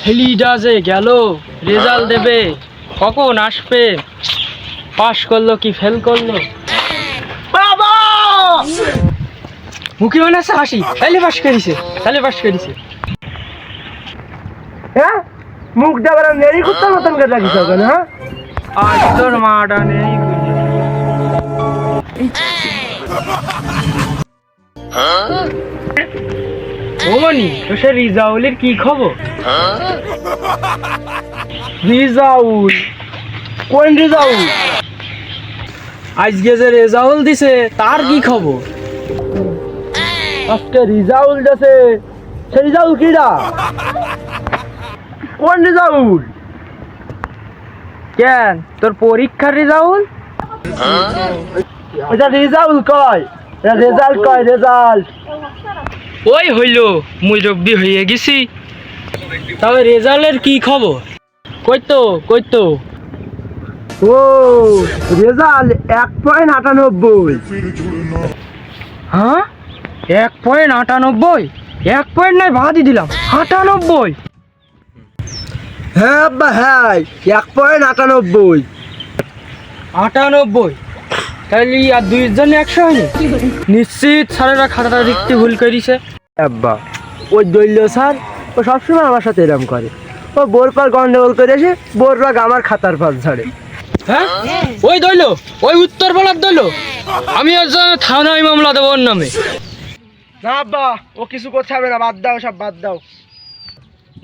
ছেলেটা যে গেল রেজাল্ট দেবে, কখন আসবে, পাস করলো কি ফেল করলো? বাবা মুখে মনে আছে হাসি, তাহলে পাস করেছে, তাহলে পাস করেছে। হ্যাঁ, মুখটা আবার নেড়ি কুত্তার মতন করে রাখিস কেন? হ্যাঁ, আজ তোর মাটা নেই ওমনি, তো সে রিজাউলের কি খবর? রিজাউল? কোন রিজাউল? আজকে যে রেজাউল দিছে তার কি খবর? আজকে রিজাউল দেছে, সে রিজাউল কিডা? কোন রিজাউল? কেন তোর পরীক্ষার রেজাউল? এটা রিজাউল কয়, এটা রেজাল্ট কয়, রেজাল্ট। ওই হইলো মুই রব্বি হয়ে গেছি। তবে রেজাল্টের কি খবর? কইতো কইতো ও রেজাল্ট 1.98। হ্যাঁ 1.98? 1 পয়েন্ট নয় বাদই দিলাম, 98। হ্যাঁ আব্বা, হ্যাঁ 1.98। 98? তাহলে আর দুইজন 100 হয়নি? নিশ্চিত স্যারেরা খাতাটা দেখতে ভুল করেছে। আব্বা ওই দৈল্য স্যার, ও সবসময় আমার সাথে এরকম করে। ও বোর পার গন্ডগোল করে এসে বোর রাগ আমার খাতার পাশ ঝাড়ে। হ্যাঁ ওই দইলো, ওই উত্তর বলার দইলো, আমি ওর জন্য থানায় মামলা দেবো ওর নামে। না আব্বা, ও কিছু করতে হবে না, বাদ দাও, সব বাদ দাও।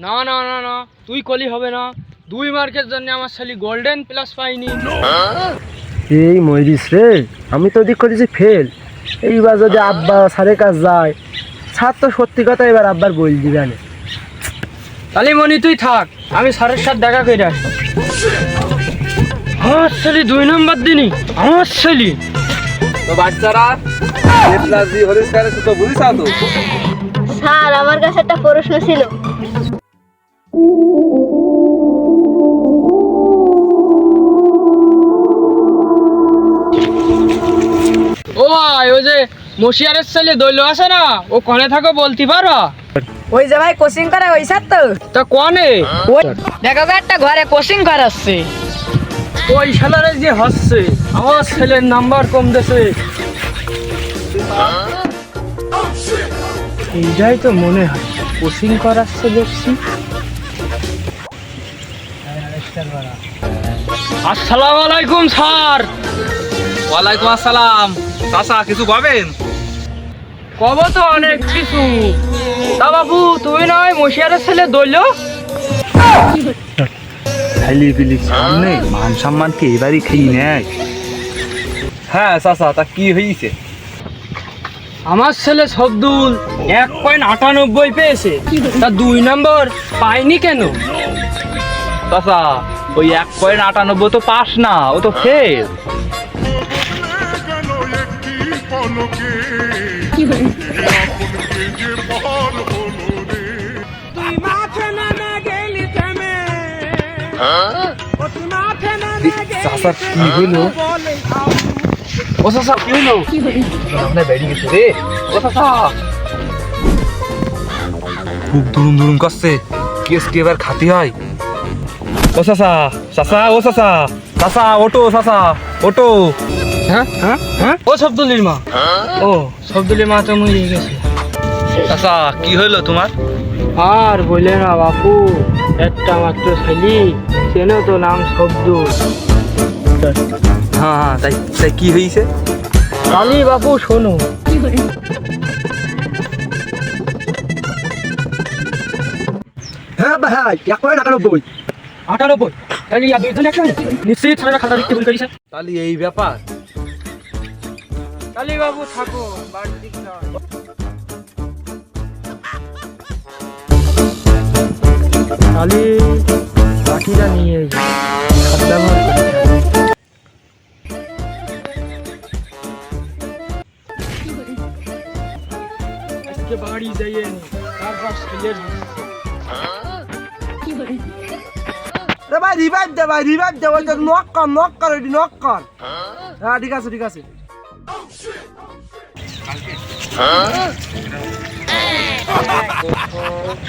না না না না, তুই কলি হবে না। 2 মার্কের জন্য আমার ছেলে গোল্ডেন প্লাস পাইনি। এই মরিস রে, আমি তো দিক করেছি ফেল। এইবার যদি আব্বা স্যারের কাছে যায়, স্যার তো সত্যি কথা এবার আব্বার বল দিবে না। তাহলে মনি তুই থাক, আমি স্যারের সাথে দেখা করে আসি। আমার ছেলে 2 নম্বর দিনই, আমার ছেলে। তো বাচ্চারা এ প্লাস বি হোল স্কয়ার তো বুঝিস তো? স্যার আমার কাছে একটা প্রশ্ন ছিল। ও ভাই, ওই যে মশিয়ারের ছেলে দইলো আছে না, ও কনে থাকো বলতে পারো? ওই যে ভাই কোচিং করে ওই স্যার তো। তা কনে? ওই দেখা যায় একটা ঘরে কোচিং করাচ্ছে। ওই শালারে যে হচ্ছে, আমার ছেলের নাম্বার কম দেছে। এইটাই তো মনে হয় কোচিং করাচ্ছে দেখছি। আসসালামু আলাইকুম স্যার। ওয়ালাইকুম আসসালাম। চাচা কিছু পাবেন? কব তো অনেক কিছু। তা বাবু তুমি নয় মশিয়ারের ছেলে দইলো? খাইলি বিলি সামনে মান সম্মান কি এবারই খেয়ে নেয়। হ্যাঁ চাচা, তা কি হয়েছে? আমার ছেলে শব্দুল 1.98 পেয়েছে, তা 2 নম্বর পাইনি কেন? চাচা ওই 1.98 তো পাস না, ও তো ফেল। চাচা কি হইলো? ও চাচা কি হইলো? আপনার বেরিয়ে গেছে রে। ও চাচা খুব দুরুম দুরুম করছে, কেস কি এবার খাতি হয়? ও চাচা, চাচা, ও চাচা, চাচা ওটো, চাচা ওটো। হ্যাঁ হ্যাঁ হ্যাঁ, ও শব্দুলির মা। ও শব্দুলির মা তো মরে গেছে। চাচা কি হইলো তোমার? আর বলে না বাপু, একটা মাত্র ছেলে, চেনো তো, নাম শব্দুল। হ্যাঁ হ্যাঁ, তাই তাই কি হয়েছে? কালি বাপু শোনো। হ্যাঁ আব্বা, হ্যাঁ 1.98। 98? তাহলে আর দুইজন 100 হয়নি? নিশ্চিত স্যারেরা খাতা দেখতে ভুল করেছে। তাহলে এই ব্যাপার। কালি বাবু থাকো, বাড়ির দিক যাও। কালি লাঠিটা নিয়ে যাও, হাত ব্যবহার করতে হবে। আজকে বাড়ি যাইয়ে নি, তারপর ছেলের রে ভাই রিভাইভ দে ওই তো নক কর এটি নক কর। হ্যাঁ ঠিক আছে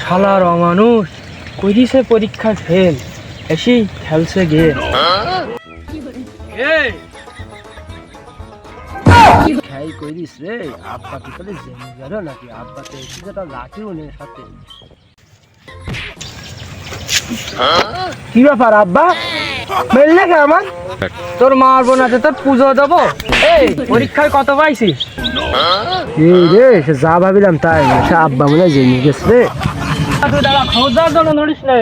শালার অমানুষ কইছে পরীক্ষা ফেল এসি খেলছে গেম। খাই কইরিস রে আব্বা কি করে জেনে গেল নাকি? আব্বা তো এসে যেটা লাঠিও নেই সাথে। কি ব্যাপার আব্বা বললে কে আমার? তোর মারবো না তো তোর পুজো দেবো। এই পরীক্ষায় কত পাইছিস? এই রে সে যা ভাবিলাম তাই না, সে আব্বা মনে হয় জেনে গেছে রে। তুই দাদা খোঁজ দেওয়ার জন্য নড়িস রে।